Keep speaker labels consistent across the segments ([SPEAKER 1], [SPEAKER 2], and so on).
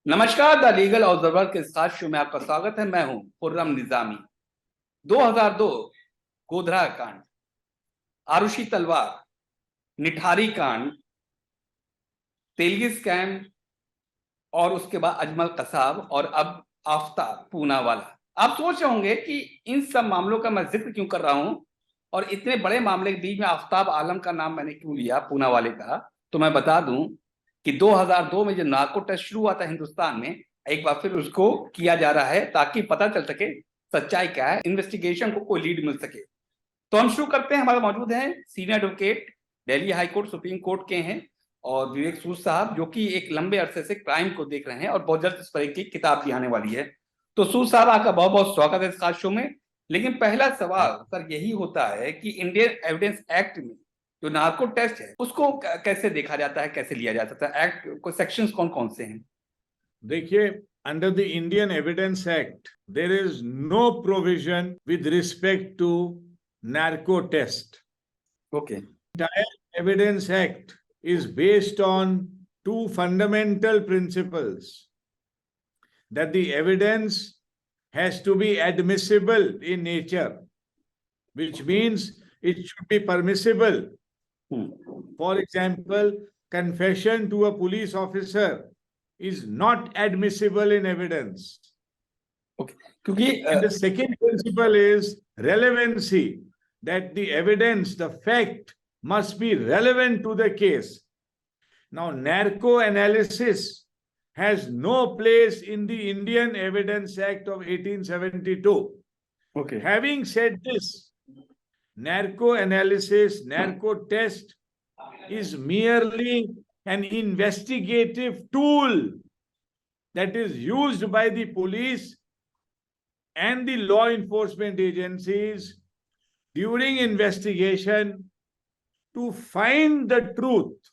[SPEAKER 1] नमस्कार, the legal observer के इस खास शो में आपका स्वागत है। मैं हूं खुर्रम निजामी। 2002 गोधरा कांड, आरुषि तलवार, निठारी कांड, तेलगी स्कैम और उसके बाद अजमल कसाब और अब आफ्ताब पूनावाला। आप सोच रहे होंगे कि इन सब मामलों का मैं जिक्र क्यों कर रहा हूं और इतने बड़े मामले के बीच में आफ्ताब आलम का नाम मैंने क्यों लिया, पूनावाले का। तो मैं बता दूं कि 2002 में जो नार्को टेस्ट शुरू हुआ था हिंदुस्तान में, एक बार फिर उसको किया जा रहा है ताकि पता चल सके सच्चाई क्या है, इन्वेस्टिगेशन को कोई लीड मिल सके। तो हम शुरू करते हैं। हमारे मौजूद हैं senior advocate, Delhi high court supreme court के हैं, और विवेक सूद साहब, जो कि एक लंबे अरसे से क्राइम को देख रहे हैं और बहुत जल्द इस पर की किताब भी आने वाली है। तो सूद साहब, आपका बहुत बहुत स्वागत है इस खास शो में। लेकिन पहला सवाल सर यही होता है कि इंडियन एविडेंस एक्ट में जो नार्को टेस्ट है उसको कैसे देखा जाता है, कैसे लिया जा सकता है, एक्ट को सेक्शंस कौन कौन से हैं?
[SPEAKER 2] देखिए, under the Indian evidence act there is no provision with respect to narco test.
[SPEAKER 1] Okay.
[SPEAKER 2] Entire evidence act is based on two fundamental principles: that the evidence has to be admissible in nature, which means it should be permissible. For example, confession to a police officer is not admissible in evidence.
[SPEAKER 1] Okay. क्योंकि
[SPEAKER 2] And the second principle is relevancy, that the evidence, the fact must be relevant to the case. Now, narco analysis has no place in the Indian Evidence Act of 1872.
[SPEAKER 1] Okay.
[SPEAKER 2] Having said this, narco analysis, narco test is merely an investigative tool that is used by the police and the law enforcement agencies during investigation to find the truth.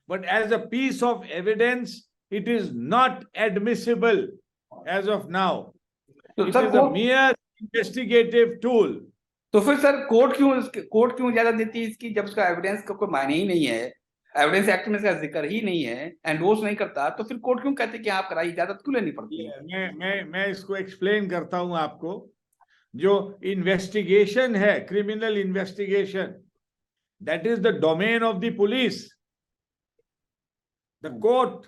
[SPEAKER 2] But as a piece of evidence, it is not admissible as of now. It is a mere investigative tool.
[SPEAKER 1] तो फिर sir court क्यों इजाजत देती है इसकी, जब उसका evidence का कोई मायने ही नहीं है, एविडेंस एक्ट में इसका जिक्र ही नहीं है, एंडोर्स नहीं करता, तो फिर कोर्ट क्यों कहते कि आप कराइए, इजाजत क्यों लेनी पड़ती है?
[SPEAKER 2] मैं इसको एक्सप्लेन करता हूं आपको। जो इन्वेस्टिगेशन है, criminal investigation, that is the domain of the police. The court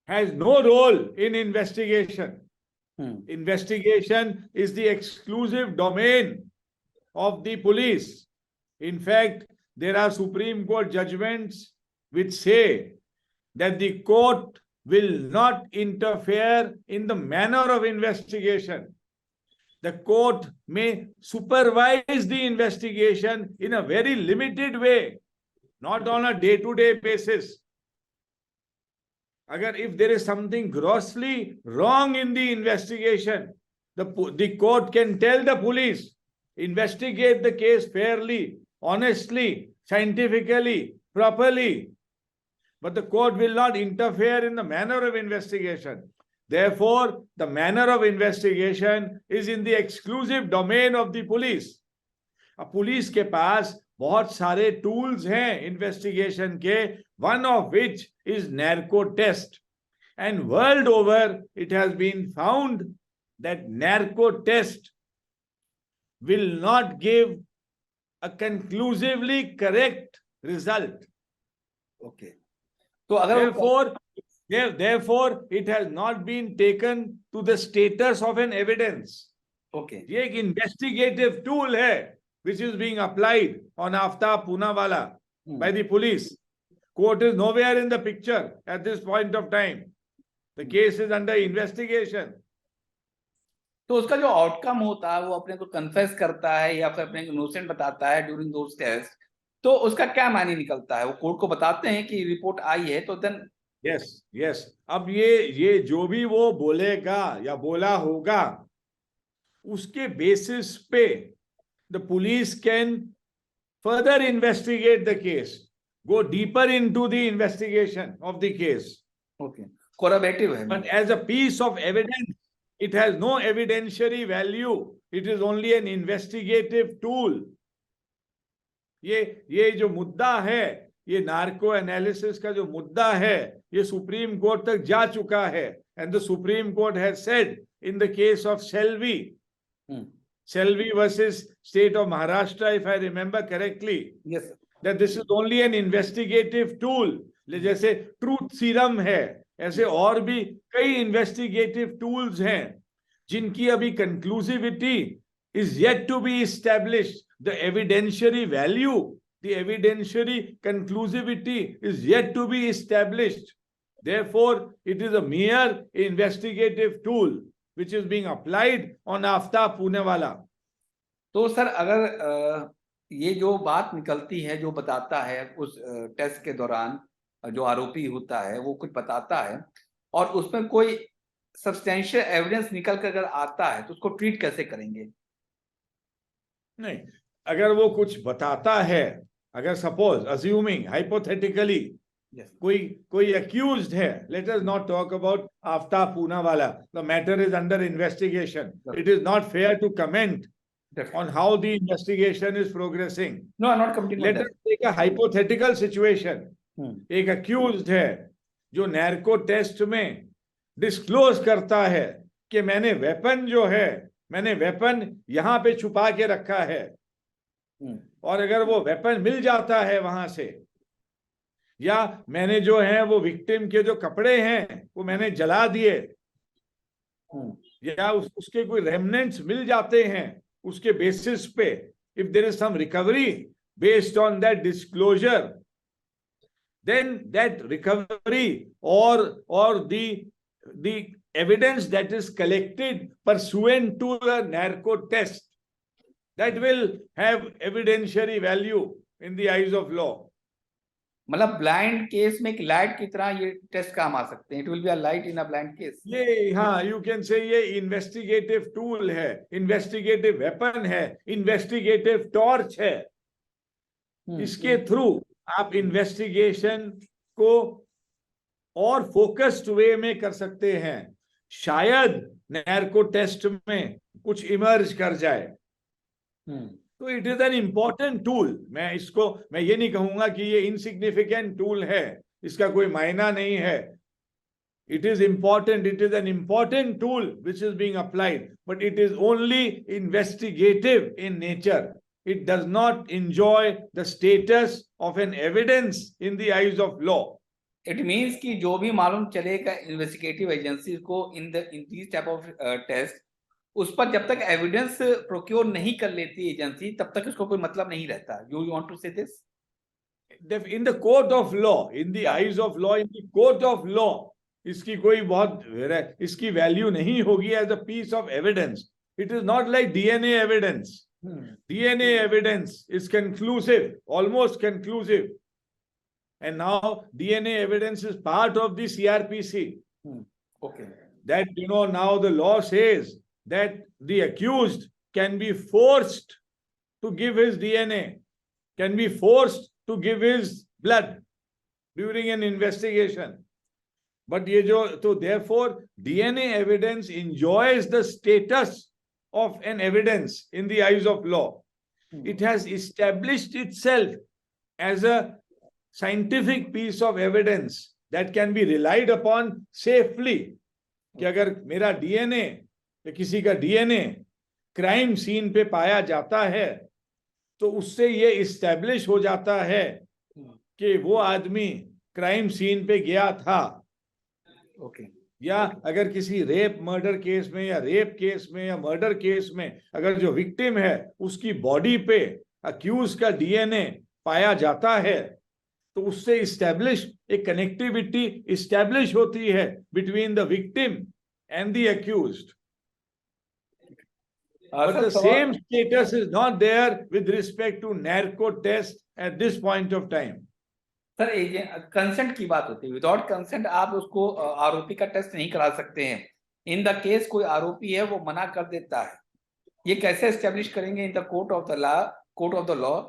[SPEAKER 2] has no role in investigation. Investigation is the exclusive domain of the police. In fact, there are Supreme Court judgments which say that the court will not interfere in the manner of investigation. The court may supervise the investigation in a very limited way, not on a day-to-day basis. If there is something grossly wrong in the investigation, the court can tell the police, investigate the case fairly, honestly, scientifically, properly. But the court will not interfere in the manner of investigation. Therefore, the manner of investigation is in the exclusive domain of the police. अब police के पास बहुत सारे tools हैं investigation के, one of which is narco test. And world over, it has been found that narco test will not give a conclusively correct result.
[SPEAKER 1] Okay. So
[SPEAKER 2] therefore, it has not been taken to the status of an evidence.
[SPEAKER 1] Okay.
[SPEAKER 2] ये एक investigative tool है which is being applied on Aftab Poonawala by the police. Court is nowhere in the picture at this point of time. The case is under investigation.
[SPEAKER 1] तो उसका जो outcome होता है वो अपने को कन्फेस करता है या फिर अपने को इनोसेंट बताता है ड्यूरिंग दोस टेस्ट, तो उसका क्या मायने निकलता है? वो कोर्ट को बताते हैं कि रिपोर्ट आई है तो देन
[SPEAKER 2] यस अब ये जो भी वो बोलेगा या बोला होगा, उसके बेसिस पे the police can further investigate the case, go deeper into the investigation of the case.
[SPEAKER 1] Okay. Corroborative है.
[SPEAKER 2] But as a piece of evidence, it has no evidentiary value. It is only an investigative tool. ये जो मुद्दा है ये narco analysis का जो मुद्दा है ये सुप्रीम कोर्ट तक जा चुका है, and the Supreme Court has said in the case of Selvi, Selvi versus State of Maharashtra, if I remember correctly,
[SPEAKER 1] yes sir.
[SPEAKER 2] that this is only an investigative tool. जैसे ट्रूथ सीरम है, ऐसे और भी कई इन्वेस्टिगेटिव टूल्स हैं जिनकी अभी कंक्लूसिविटी is yet to be established. The evidentiary value, the evidentiary conclusivity is yet to be established. Therefore, it is a mere investigative tool which is being applied on Aftab Poonawala.
[SPEAKER 1] तो sir अगर ये जो बात निकलती है, जो बताता है उस टेस्ट के दौरान जो आरोपी होता है वो कुछ बताता है और उसमें कोई सब्सटेंशियल एविडेंस निकल कर अगर आता है तो उसको ट्रीट कैसे करेंगे?
[SPEAKER 2] नहीं, अगर वो कुछ बताता है, अगर सपोज अज्यूमिंग हाइपोथेटिकली कोई accused है, let us not talk about Aftab Poonawala. The matter is under investigation. It is not fair to comment on how the investigation is progressing.
[SPEAKER 1] No, I'm not commenting on
[SPEAKER 2] Let
[SPEAKER 1] that.
[SPEAKER 2] us take a hypothetical situation. एक accused है जो नैर्को test में disclose करता है कि मैंने weapon जो है, मैंने वेपन यहां पे छुपा के रखा है, और अगर वो वेपन मिल जाता है वहां से, या मैंने जो है वो विक्टिम के जो कपड़े हैं वो मैंने जला दिए, या उसके कोई रेमनेंट्स मिल जाते हैं उसके बेसिस पे, if there is some recovery based on that disclosure, then that recovery or the evidence that is collected pursuant to a narco test, that will have evidentiary value in the eyes of law.
[SPEAKER 1] मतलब blind case में एक light की तरह ये test काम आ सकते हैं. It will be a light in a blind case.
[SPEAKER 2] ये हाँ, यू कैन से ये इन्वेस्टिगेटिव टूल है, इन्वेस्टिगेटिव वेपन है, इन्वेस्टिगेटिव टॉर्च है. इसके थ्रू आप इन्वेस्टिगेशन को और फोकस्ड वे में कर सकते हैं. शायद नैर्को टेस्ट में कुछ इमर्ज कर जाए. तो it is an important tool. मैं ये नहीं कहूंगा कि ये इनसिग्निफिकेंट टूल है, इसका कोई मायना नहीं है. It is important, it is an important tool which is being applied, but it is only investigative in nature. It does not enjoy the status of an evidence in the eyes of law.
[SPEAKER 1] It means कि जो भी मालूम चलेगा investigative agency को in this type of test, उस पर जब तक एविडेंस प्रोक्योर नहीं कर लेती एजेंसी तब तक उसको कोई मतलब नहीं रहता. You want to say this?
[SPEAKER 2] In the court of law, in the eyes of law, in the court of law, इसकी कोई बहुत इसकी वैल्यू नहीं होगी as a piece of evidence. It is not like DNA evidence. DNA evidence is conclusive, almost conclusive, and now DNA evidence is part of the CRPC.
[SPEAKER 1] Okay.
[SPEAKER 2] That now the law says that the accused can be forced to give his DNA, can be forced to give his blood during an investigation. But so therefore DNA evidence enjoys the status of an evidence in the eyes of law. It has established itself as a scientific piece of evidence that can be relied upon safely. कि अगर मेरा DNA या किसी का DNA crime scene पे पाया जाता है तो उससे ये इस्टेब्लिश हो जाता है कि वो आदमी क्राइम सीन पे गया था.
[SPEAKER 1] Okay.
[SPEAKER 2] या अगर किसी रेप मर्डर केस में या रेप केस में या मर्डर केस में अगर जो विक्टिम है उसकी बॉडी पे अक्यूज का DNA पाया जाता है तो उससे इस्टेब्लिश एक कनेक्टिविटी इस्टेब्लिश होती है between the victim and the accused. But the same status is not there with respect to narco test at this point of time.
[SPEAKER 1] Sir consent की बात होती है. विदाउट कंसेंट आप उसको आरोपी का टेस्ट नहीं करा सकते हैं. इन द केस कोई आरोपी है वो मना कर देता है, ये कैसे एस्टेब्लिश करेंगे in the court of the law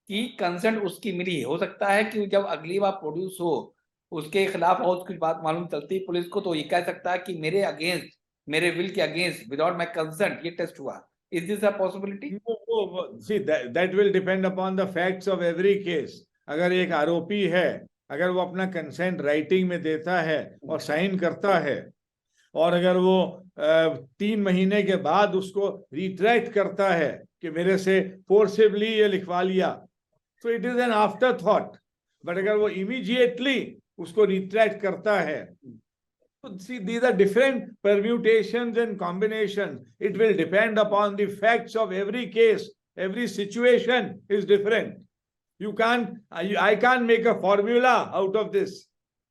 [SPEAKER 1] कि कंसेंट उसकी मिली? हो सकता है कि जब अगली बार प्रोड्यूस हो उसके खिलाफ और कुछ बात मालूम चलती है पुलिस को तो ये कह सकता है कि मेरे अगेंस्ट, मेरे विल के अगेंस्ट, विदाउट माय कंसेंट ये टेस्ट हुआ. Is this a possibility?
[SPEAKER 2] See, that will depend upon the facts of every case. अगर एक आरोपी है, अगर वो अपना कंसेंट राइटिंग में देता है और साइन करता है, और अगर वो 3 महीने के बाद उसको रिट्रैक्ट करता है कि मेरे से फोर्सिबली ये लिखवा लिया, तो it is an after thought. But अगर वो इमीडिएटली उसको रिट्रैक्ट करता है, तो see, these are different permutations and combinations. It will depend upon the facts of every case. Every situation is different. You can't, I can't make a formula out of this.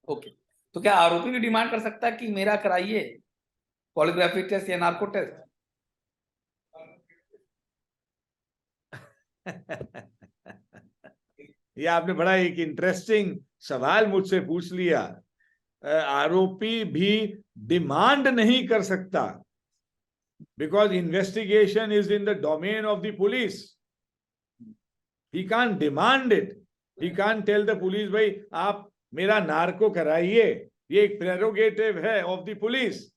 [SPEAKER 1] Okay, तो क्या आरोपी भी demand कर सकता है कि मेरा कराइए पॉलीग्राफी टेस्ट या नार्को टेस्ट?
[SPEAKER 2] ये आपने बड़ा एक इंटरेस्टिंग सवाल मुझसे पूछ लिया। आरोपी भी डिमांड नहीं कर सकता, because investigation is in the domain of the police. He can't demand it, he can't tell the police भाई आप मेरा नार्को कराइए, ये एक प्रेरोगेटिव है of the police.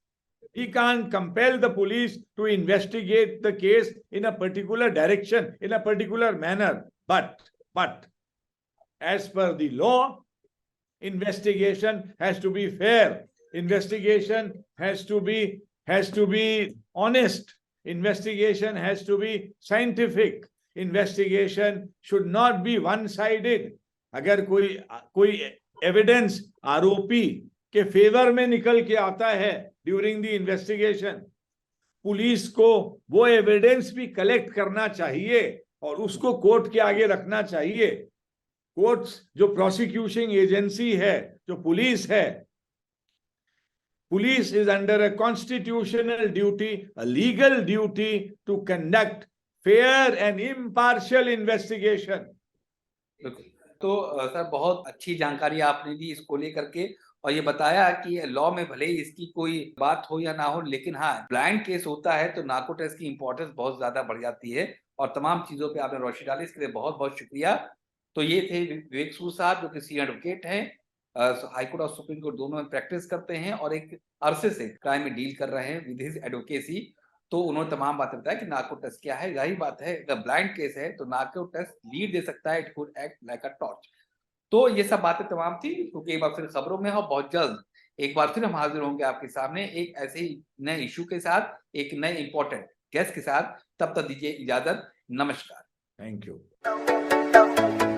[SPEAKER 2] He can't compel the police to investigate the case in a particular direction, in a particular manner. But as per the law, investigation has to be fair. Investigation has to be honest. Investigation has to be scientific. Investigation should not be one-sided. अगर कोई evidence आरोपी के favour में निकल के आता है during the investigation, police को वो एविडेंस भी कलेक्ट करना चाहिए और उसको कोर्ट के आगे रखना चाहिए। कोर्ट जो प्रोसिक्यूशन एजेंसी है, जो पुलिस है, police is under a constitutional duty, a legal duty to conduct fair and impartial investigation.
[SPEAKER 1] तो सर बहुत अच्छी जानकारी आपने दी इसको लेकर के, और ये बताया कि लॉ में भले ही इसकी कोई बात हो या ना हो, लेकिन हाँ ब्लाइंड केस होता है तो नार्को टेस्ट की इंपॉर्टेंस बहुत ज्यादा बढ़ जाती है, और तमाम चीजों पे आपने रोशनी डाली, इसके लिए बहुत बहुत शुक्रिया। तो ये थे विवेक सूद साहब, जो कि सीनियर एडवोकेट हैं, हाईकोर्ट और सुप्रीम कोर्ट दोनों में प्रैक्टिस करते हैं और एक अरसे से क्राइम में डील कर रहे हैं विद हिज एडवोकेसी। तो उन्होंने तमाम बातें बताया कि नार्को टेस्ट क्या है। यही बात है, अगर ब्लाइंड केस है तो नार्को टेस्ट लीड दे सकता है, it could act like a torch. तो ये सब बातें तमाम थी, क्योंकि एक बार फिर खबरों में हो, बहुत जल्द एक बार फिर हम हाजिर होंगे आपके सामने एक ऐसे ही नए इशू के साथ, एक नए इंपॉर्टेंट गेस्ट के साथ। तब तक दीजिए इजाजत, नमस्कार।
[SPEAKER 2] Thank you.